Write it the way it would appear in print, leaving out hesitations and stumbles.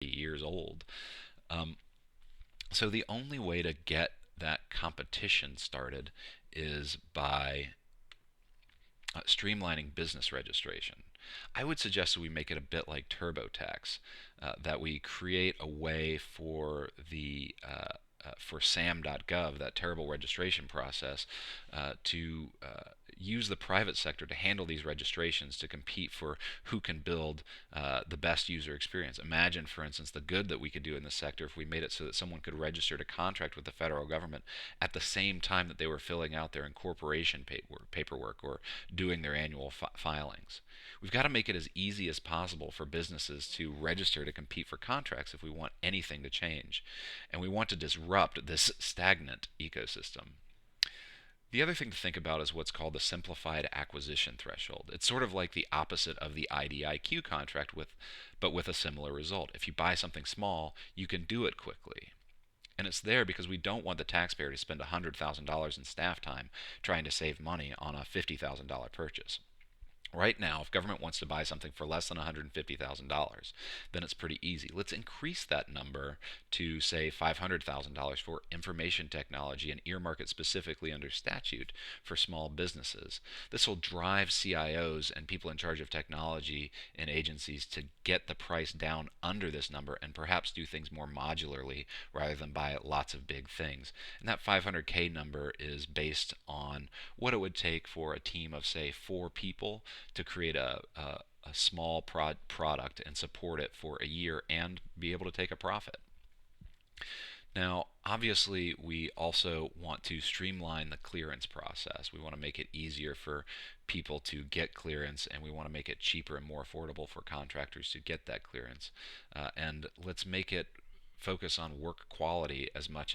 years old. Um, so the only way to get that competition started is by streamlining business registration. I would suggest that we make it a bit like TurboTax, that we create a way for the for SAM.gov, that terrible registration process, to use the private sector to handle these registrations to compete for who can build the best user experience. Imagine, for instance, the good that we could do in this sector if we made it so that someone could register to contract with the federal government at the same time that they were filling out their incorporation paperwork or doing their annual filings. We've got to make it as easy as possible for businesses to register to compete for contracts if we want anything to change. And we want to disrupt this stagnant ecosystem. The other thing to think about is what's called the simplified acquisition threshold. It's sort of like the opposite of the IDIQ contract but with a similar result. If you buy something small, you can do it quickly. And it's there because we don't want the taxpayer to spend $100,000 in staff time trying to save money on a $50,000 purchase. Right now, if government wants to buy something for less than $150,000, then it's pretty easy. Let's increase that number to, say, $500,000 for information technology and earmark it specifically under statute for small businesses. This will drive CIOs and people in charge of technology in agencies to get the price down under this number and perhaps do things more modularly rather than buy lots of big things. And that 500K number is based on what it would take for a team of, say, 4 people to create a small product and support it for a year and be able to take a profit. Now, obviously, we also want to streamline the clearance process. We want to make it easier for people to get clearance, and we want to make it cheaper and more affordable for contractors to get that clearance. And let's make it focus on work quality as much